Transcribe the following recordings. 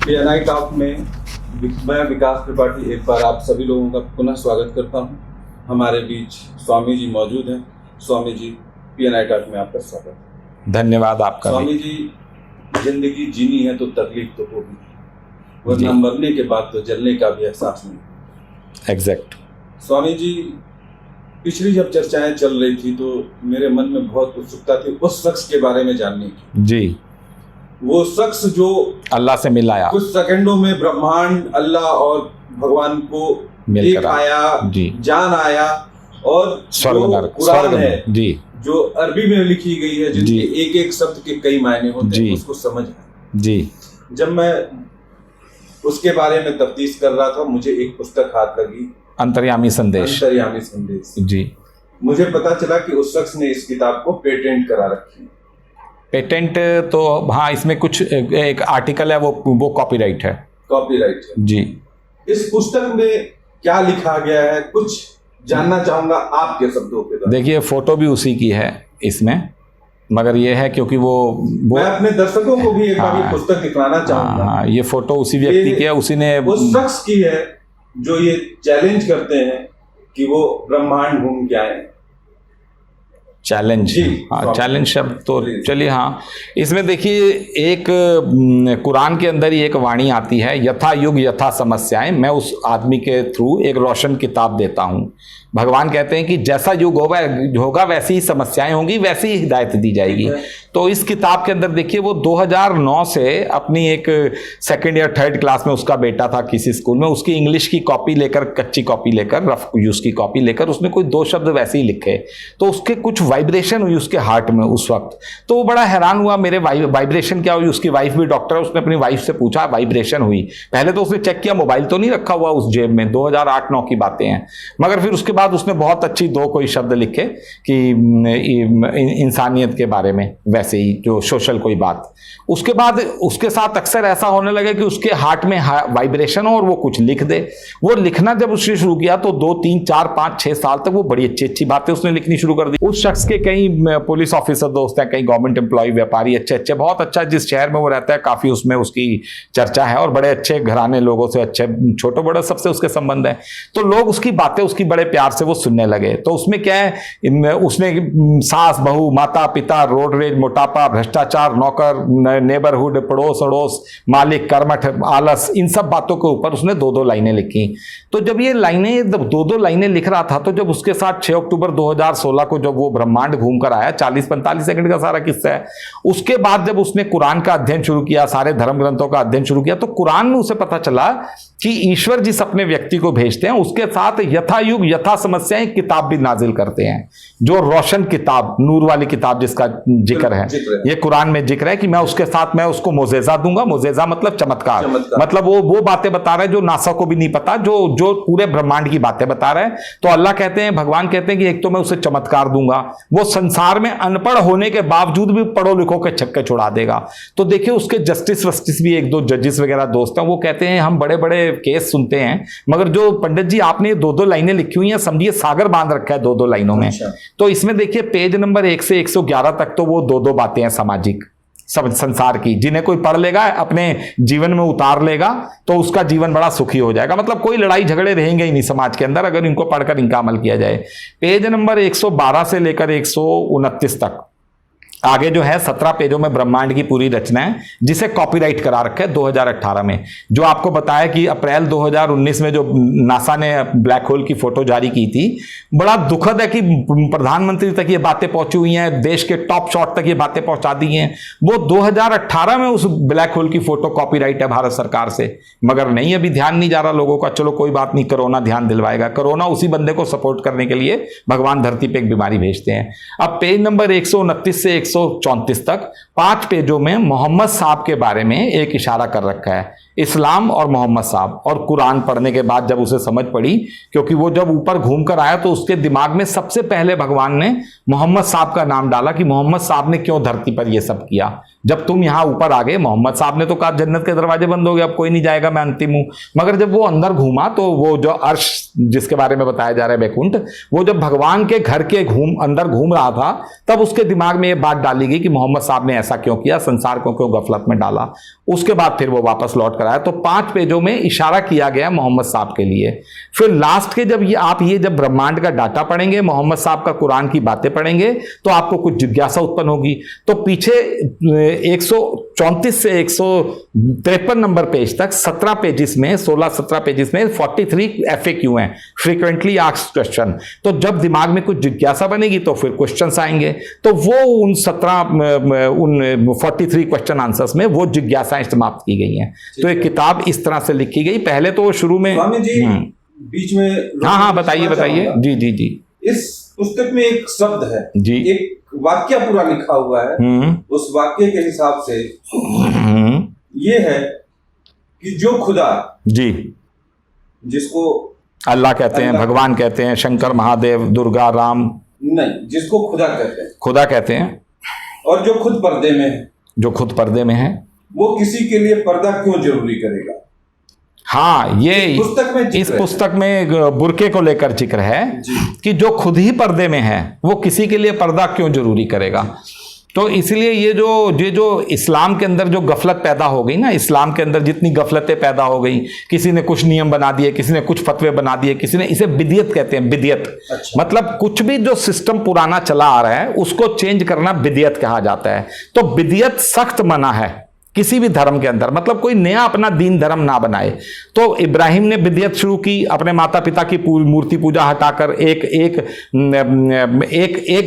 PNI talk में मैं विकास त्रिपाठी एक बार आप सभी लोगों का पुनः स्वागत करता हूं। हमारे बीच स्वामी जी मौजूद हैं। स्वामी जी, पीएनआई टॉक में आपका स्वागत। धन्यवाद आपका। स्वामी जी, जिंदगी जीनी है तो तकलीफ तो होगी, वरना मरने के बाद तो जलने का भी एहसास नहीं। एग्जैक्ट। स्वामी जी, पिछली जब चर्चाएं चल रही थी तो मेरे मन में बहुत उत्सुकता थी उस शख्स के बारे में जानने की। जी। वो शख्स जो अल्लाह से मिलाया, कुछ सेकंडों में ब्रह्मांड, अल्लाह और भगवान को देख आया, जान आया, और स्वर्ग है जी, जो अरबी में लिखी गई है, जिसके एक एक शब्द के कई मायने होते हैं, उसको समझ आया जी। जब मैं उसके बारे में तफ्तीश कर रहा था, मुझे एक पुस्तक हाथ लगी, अंतर्यामी संदेश जी। मुझे पता चला कि उस शख्स ने इस किताब को पेटेंट करा रखी है। पेटेंट तो हाँ, इसमें कुछ एक आर्टिकल है, वो कॉपीराइट है। कॉपीराइट है जी। इस पुस्तक में क्या लिखा गया है, कुछ जानना चाहूंगा आपके शब्दों के द्वारा। देखिए, फोटो भी उसी की है इसमें, मगर ये है क्योंकि वो मैं अपने दर्शकों को भी एक बार ये पुस्तक दिखलाना चाहूंगा। हाँ, ये फोटो उसी व्यक्ति की है, उसी ने उस शख्स की है जो ये चैलेंज करते हैं कि वो ब्रह्मांड घूम के आए। चैलेंज, हाँ, चैलेंज शब्द तो चलिए। हाँ, इसमें देखिए एक कुरान के अंदर ही एक वाणी आती है, यथा युग यथा समस्याएं। मैं उस आदमी के थ्रू एक रोशन किताब देता हूँ। भगवान कहते हैं कि जैसा युग होगा वैसी ही समस्याएं होंगी, वैसी ही हिदायत दी जाएगी। तो इस किताब के अंदर देखिए, वो 2009 से अपनी एक सेकंड या थर्ड क्लास में उसका बेटा था किसी स्कूल में, उसकी इंग्लिश की कॉपी लेकर, कच्ची कॉपी लेकर, रफ यूज की कॉपी लेकर उसने कोई 2 शब्द वैसे ही लिखे, तो उसके कुछ वाइब्रेशन हुई उसके हार्ट में उस वक्त। तो वो बड़ा हैरान हुआ, मेरे वाइब्रेशन क्या हुई। उसकी वाइफ भी डॉक्टर है, उसने अपनी वाइफ से पूछा वाइब्रेशन हुई। पहले तो उसने चेक किया, मोबाइल तो नहीं रखा हुआ उस जेब में, 2008-9 की बातें हैं। मगर फिर उसके बाद उसने बहुत अच्छी 2 कोई शब्द लिखे कि इंसानियत के बारे में, वैसे ही जो सोशल कोई बात। उसके बाद उसके साथ अक्सर ऐसा होने लगे कि उसके हार्ट में वाइब्रेशन हो और वो कुछ लिख दे। वो लिखना जब उसने शुरू किया तो 2, 3, 4, 5, 6 साल तक वो बड़ी अच्छी अच्छी बातें उसने लिखनी शुरू कर दी। उस शख्स के कई पुलिस ऑफिसर दोस्त हैं, कई गवर्नमेंट एम्प्लॉय, व्यापारी, अच्छे बहुत अच्छा, जिस शहर में वो रहता है काफी उसमें उसकी चर्चा है, और बड़े अच्छे घराने लोगों से, अच्छे छोटे बड़े सबसे उसके संबंध है। तो लोग उसकी बातें उसकी बड़े प्यार से वो सुनने लगे। तो उसमें क्या है, उसने सास बहू, माता पिता, रोड रेज, मोटापा, भ्रष्टाचार, नौकर, नेबरहुड, पड़ोस अड़ोस, मालिक, कर्मठ, आलस, इन सब बातों के ऊपर उसने 2-2 लाइनें लिखी। तो जब ये लाइनें 2-2 लाइनें लिख रहा था, तो जब उसके साथ 6 अक्टूबर 2016 को जब वो ब्रह्मांड घूम कर आया, 40-45 सेकंड का सारा किस्सा है। उसके बाद जब उसने कुरान का अध्ययन शुरू किया, सारे धर्म ग्रंथों का अध्ययन शुरू किया, तो कुरान में उसे पता चला कि ईश्वर जिस अपने व्यक्ति को भेजते हैं उसके साथ यथा युग यथा समस्याएं किताब भी नाजिल करते हैं, जो रोशन किताब, नूर वाली किताब जिसका जिक्र है, ये कुरान में जिक्र है कि मैं उसके साथ मैं उसको मोजेजा दूंगा। मोजेजा मतलब चमत्कार, मतलब वो बातें बता रहे हैं जो नासा को भी नहीं पता, जो पूरे ब्रह्मांड की बातें बता रहे हैं। तो अल्लाह कहते हैं, भगवान कहते हैं कि एक तो मैं उसे चमत्कार दूंगा, वो संसार में अनपढ़ होने के बावजूद भी पढ़ो लिखो के छक्के छुड़ा देगा। तो देखिए, उसके जस्टिस भी 1-2 जजेस वगैरह दोस्त हैं, वो कहते हैं हम बड़े बड़े केस सुनते हैं, मगर जो पंडित जी आपने 2-2 लाइनें लिखी हुई हैं, समझिए सागर बांध रखा है 2-2 लाइनों में। तो इसमें देखिए पेज नंबर 1 से 111 तक तो वो 2-2 बातें हैं सामाजिक, सब संसार की, जिन्हें कोई पढ़ लेगा, अपने जीवन में उतार लेगा, तो उसका जीवन बड़ा सुखी हो जाएगा। मतलब कोई लड़ाई झगड़े रहेंगे ही नहीं समाज के अंदर, अगर इनको पढ़कर इनका अमल किया जाए। पेज नंबर 112 से लेकर 129 तक आगे जो है 17 पेजों में ब्रह्मांड की पूरी रचना है, जिसे कॉपीराइट करा रखा है 2018 में। जो आपको बताया कि अप्रैल 2019 में जो नासा ने ब्लैक होल की फोटो जारी की थी, बड़ा दुखद है कि प्रधानमंत्री तक ये बातें पहुंची हुई हैं, देश के टॉप शॉट तक ये बातें पहुंचा दी हैं। वो 2018 में उस ब्लैक होल की फोटो कॉपीराइट है भारत सरकार से, मगर नहीं, अभी ध्यान नहीं जा रहा लोगों का। चलो कोई बात नहीं, कोरोना ध्यान दिलवाएगा। कोरोना उसी बंदे को सपोर्ट करने के लिए भगवान धरती पे एक बीमारी भेजते हैं। अब पेज नंबर 129 से 134 तक 5 पेजों में मोहम्मद साहब के बारे में एक इशारा कर रखा है, इस्लाम और मोहम्मद साहब। और कुरान पढ़ने के बाद जब उसे समझ पड़ी, क्योंकि वो जब ऊपर घूम कर आया तो उसके दिमाग में सबसे पहले भगवान ने मोहम्मद साहब का नाम डाला कि मोहम्मद साहब ने क्यों धरती पर ये सब किया। जब तुम यहाँ ऊपर आ गए, मोहम्मद साहब ने तो कहा जन्नत के दरवाजे बंद हो गए, अब कोई नहीं जाएगा, मैं अंतिम हूं। मगर जब वो अंदर घूमा तो वो जो अर्श जिसके बारे में बताया जा रहा है बैकुंठ, वो जब भगवान के घर के अंदर घूम रहा था, तब उसके दिमाग में ये बात डाली गई कि मोहम्मद साहब ने ऐसा क्यों किया, संसार को क्यों गफलत में डाला। उसके बाद फिर वो वापस लौट कर आया। तो 5 पेजों में इशारा किया गया मोहम्मद साहब के लिए। फिर लास्ट के जब आप जब ब्रह्मांड का डाटा पढ़ेंगे, मोहम्मद साहब का कुरान की बातें पढ़ेंगे, तो आपको कुछ जिज्ञासा उत्पन्न होगी। तो पीछे 134 से 153 नंबर पेज तक 17 पेजेस में 16-17 पेजेस में 43 FAQ हैं, फ्रीक्वेंटली आस्क्ड क्वेश्चन। तो जब दिमाग में कुछ जिज्ञासा बनेगी तो फिर क्वेश्चंस आएंगे। तो वो उन 43 क्वेश्चन आंसर्स में वो जिज्ञासाएं समाप्त की गई हैं। तो एक किताब इस तरह से लिखी गई। पहले तो शुरू में स्वामी जी बीच में हाँ बताइए जी। इस पुस्तक में एक शब्द है जी, एक वाक्य पूरा लिखा हुआ है। उस वाक्य के हिसाब से ये है कि जो खुदा जी, जिसको अल्लाह कहते हैं, भगवान कहते हैं, शंकर महादेव, दुर्गा, राम, नहीं, जिसको खुदा कहते हैं और जो खुद पर्दे में है, वो किसी के लिए पर्दा क्यों जरूरी करेगा। हाँ, ये इस पुस्तक में बुर्के को लेकर जिक्र है कि जो खुद ही पर्दे में है वो किसी के लिए पर्दा क्यों जरूरी करेगा। तो इसलिए ये जो इस्लाम के अंदर जो गफलत पैदा हो गई ना, इस्लाम के अंदर जितनी गफलतें पैदा हो गई, किसी ने कुछ नियम बना दिए, किसी ने कुछ फतवे बना दिए, किसी ने, इसे बिदियत कहते हैं, बिदियत। अच्छा। मतलब कुछ भी जो सिस्टम पुराना चला आ रहा है उसको चेंज करना बिदियत कहा जाता है। तो बिदियत सख्त मना है किसी भी धर्म के अंदर, मतलब कोई नया अपना दीन धर्म ना बनाए। तो इब्राहिम ने बिदियत शुरू की, अपने माता पिता की मूर्ति पूजा हटाकर एक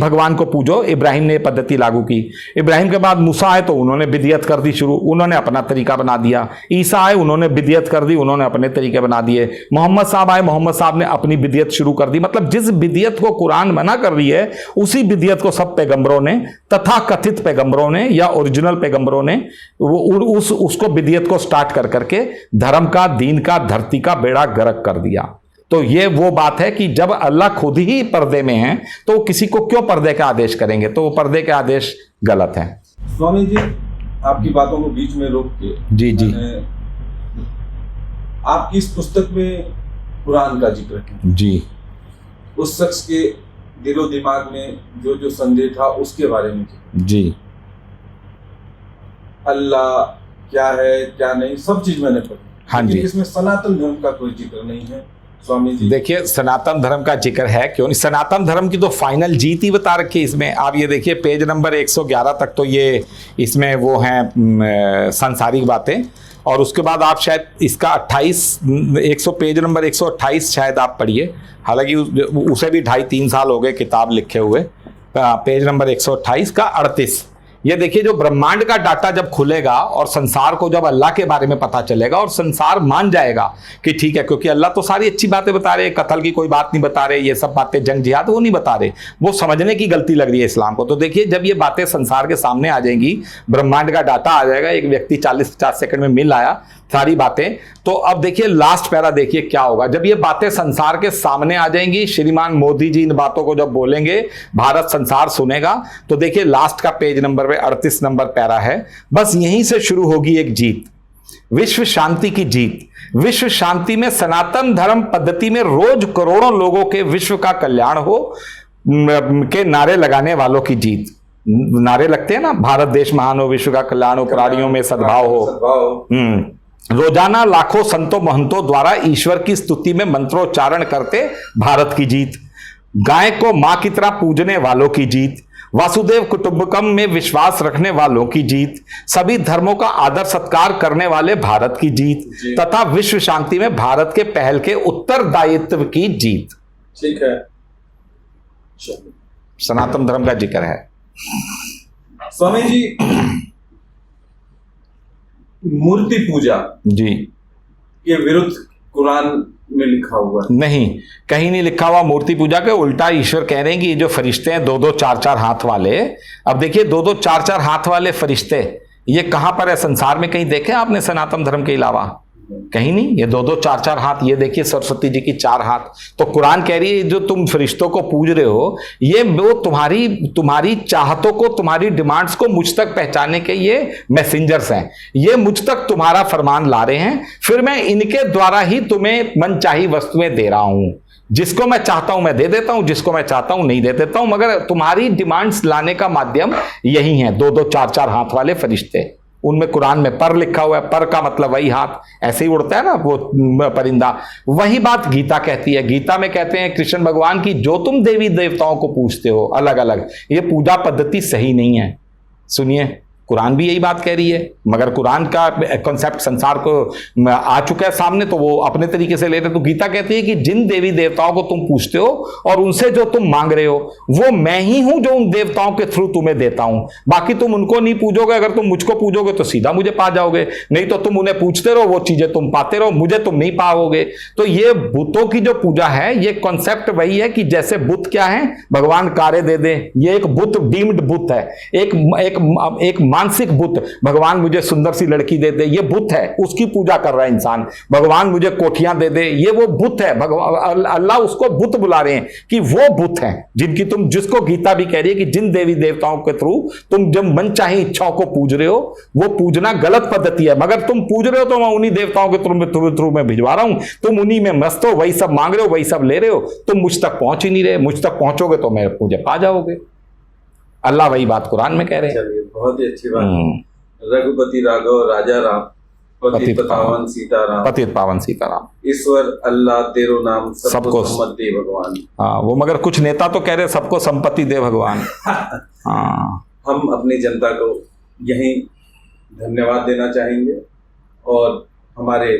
भगवान को पूजो। इब्राहिम ने पद्धति लागू की। इब्राहिम के बाद मूसा आए तो उन्होंने बिदियत कर दी शुरू, उन्होंने अपना तरीका बना दिया। ईसा आए, उन्होंने बिदियत कर दी, उन्होंने अपने तरीके बना दिए। मोहम्मद साहब आए, मोहम्मद साहब ने अपनी बिदियत शुरू कर दी। मतलब जिस बिदियत को कुरान मना कर रही है उसी बिदियत को सब पैगंबरों ने, तथा कथित पैगंबरों ने या ओरिजिनल पैगंबरों ने उसको बिदियत को स्टार्ट कर करके धर्म का, दीन का, धरती का बेड़ा गर्क कर दिया। तो ये वो बात है कि जब अल्लाह खुद ही पर्दे में है तो किसी को क्यों पर्दे का आदेश करेंगे, तो वो पर्दे के आदेश गलत है। स्वामी जी, आपकी बातों को बीच में रोक के जी आपकी इस पुस्तक में कुरान का जिक्र है जी, उस शख्स के दिलो दिमाग में जो संदेह था उसके बारे में जी, अल्लाह क्या है क्या नहीं, सब चीज मैंने पढ़ी। हाँ जी, इसमें सनातन धर्म का कोई जिक्र नहीं है। स्वामी जी देखिए, सनातन धर्म का जिक्र है क्यों नहीं, सनातन धर्म की तो फाइनल जीत ही बता रखी है इसमें। आप ये देखिए पेज नंबर 111 तक तो ये इसमें वो हैं सांसारिक बातें, और उसके बाद आप शायद इसका 100 पेज नंबर 128 शायद आप पढ़िए, हालांकि उसे भी 2.5-3 साल हो गए किताब लिखे हुए। पेज नंबर 128 का 38, ये देखिए जो ब्रह्मांड का डाटा जब खुलेगा और संसार को जब अल्लाह के बारे में पता चलेगा और संसार मान जाएगा कि ठीक है, क्योंकि अल्लाह तो सारी अच्छी बातें बता रहे, कत्ल की कोई बात नहीं बता रहे, ये सब बातें जंग जिहाद वो नहीं बता रहे, वो समझने की गलती लग रही है इस्लाम को। तो देखिए जब ये बातें संसार के सामने आ जाएंगी, ब्रह्मांड का डाटा आ जाएगा, एक व्यक्ति 40-50 सेकंड में मिल आया सारी बातें, तो अब देखिए लास्ट पैरा देखिए क्या होगा जब ये बातें संसार के सामने आ जाएंगी। श्रीमान मोदी जी इन बातों को जब बोलेंगे, भारत संसार सुनेगा, तो देखिए लास्ट का पेज नंबर पे 38 नंबर पैरा है। बस यहीं से शुरू होगी एक जीत, विश्व शांति की जीत। विश्व शांति में सनातन धर्म पद्धति में रोज करोड़ों लोगों के विश्व का कल्याण हो के नारे लगाने वालों की जीत। नारे लगते हैं ना, भारत देश महान हो, विश्व का कल्याण हो, प्राणियों में सद्भाव हो। रोजाना लाखों संतों महंतों द्वारा ईश्वर की स्तुति में मंत्रोच्चारण करते भारत की जीत। गाय को मां की तरह पूजने वालों की जीत। वासुदेव कुटुंबकम में विश्वास रखने वालों की जीत। सभी धर्मों का आदर सत्कार करने वाले भारत की जीत, तथा विश्व शांति में भारत के पहल के उत्तरदायित्व की जीत। ठीक है, सनातन धर्म का जिक्र है। स्वामी जी, मूर्ति पूजा जी के विरुद्ध कुरान में लिखा हुआ है? नहीं, कहीं नहीं लिखा हुआ मूर्ति पूजा के। उल्टा ईश्वर कह रहे हैं कि ये जो फरिश्ते हैं 2-2 4-4 हाथ वाले, अब देखिए 2-2 4-4 हाथ वाले फरिश्ते ये कहां पर है संसार में? कहीं देखे आपने सनातन धर्म के अलावा? कहीं नहीं। ये 2-2 4-4 हाथ, ये देखिए सरस्वती जी की 4 हाथ। तो कुरान कह रही है जो तुम फरिश्तों को पूज रहे हो, ये वो तुम्हारी चाहतों को, तुम्हारी डिमांड्स को मुझ तक पहुंचाने के ये मैसेंजर्स हैं। ये मुझ तक तुम्हारा फरमान ला रहे हैं, फिर मैं इनके द्वारा ही तुम्हें मनचाही वस्तुएं दे रहा हूं। जिसको मैं चाहता हूं मैं दे देता हूं, जिसको मैं चाहता हूं नहीं दे देता हूं, मगर तुम्हारी डिमांड्स लाने का माध्यम यही है 2-2 4-4 हाथ वाले फरिश्ते। उनमें कुरान में पर लिखा हुआ है, पर का मतलब वही हाथ, ऐसे ही उड़ता है ना वो परिंदा। वही बात गीता कहती है। गीता में कहते हैं कृष्ण भगवान की, जो तुम देवी देवताओं को पूछते हो अलग अलग, ये पूजा पद्धति सही नहीं है। सुनिए, कुरान भी यही बात कह रही है, मगर कुरान का कॉन्सेप्ट संसार को आ चुका है सामने, तो वो अपने तरीके से लेते। तो गीता कहती है कि जिन देवी देवताओं को तुम पूछते हो और उनसे जो तुम मांग रहे हो, वो मैं ही हूं जो उन देवताओं के थ्रू तुम्हें देता हूं। बाकी तुम उनको नहीं पूजोगे। अगर तुम मुझको पूजोगे तो सीधा मुझे पा जाओगे, नहीं तो तुम उन्हें पूछते रहो, वो चीजें तुम पाते रहो, मुझे तुम नहीं पाओगे। तो ये बुतों की जो पूजा है, ये कॉन्सेप्ट वही है कि जैसे बुत क्या है, भगवान कार्य दे दे। ये एक बुत डीम्ड बुत है, एक मानसिक बुत। भगवान मुझे सुंदर सी लड़की दे दे, ये बुत है, उसकी पूजा कर रहा है इंसान। भगवान मुझे कोठियां दे दे, ये वो बुत है। भगवान अल्लाह उसको बुत बुला रहे हैं कि वो बुत हैं जिनकी तुम, जिसको गीता भी कह रही है कि जिन देवी देवताओं के थ्रू तुम जब मनचाही इच्छाओं को पूज रहे हो, वो पूजना गलत पद्धति है। मगर तुम पूज रहे हो तो मैं उन्हीं देवताओं के थ्रू में भिजवा रहा हूं, तुम उन्हीं में मस्त हो, वही सब मांग रहे हो, वही सब ले रहे हो। तुम मुझ तक पहुंच ही नहीं रहे। मुझ तक पहुंचोगे तो मैं मुझे पा जाओगे। अल्लाह वही बात कुरान में कह रहे हैं। बहुत ही अच्छी बात। रघुपति राघव राजा राम, पतित पावन सीताराम, पतित पावन सीताराम। ईश्वर अल्लाह तेरो नाम, सबको संपत्ति दे भगवान। हाँ, वो मगर कुछ नेता तो कह रहे सबको संपत्ति दे भगवान। हाँ, हम अपनी जनता को यही धन्यवाद देना चाहेंगे और हमारे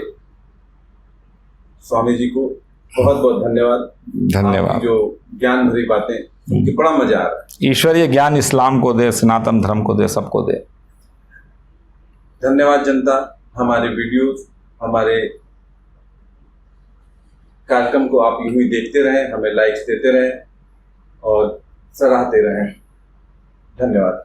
स्वामी जी को बहुत बहुत धन्यवाद। जो ज्ञान भरी बातें, उनकी बड़ा मजा आ रहा है। ईश्वरीय ज्ञान इस्लाम को दे, सनातन धर्म को दे, सबको दे। धन्यवाद जनता। हमारे वीडियोस, हमारे कार्यक्रम को आप यूं ही देखते रहें, हमें लाइक्स देते रहें और सराहते रहें। धन्यवाद।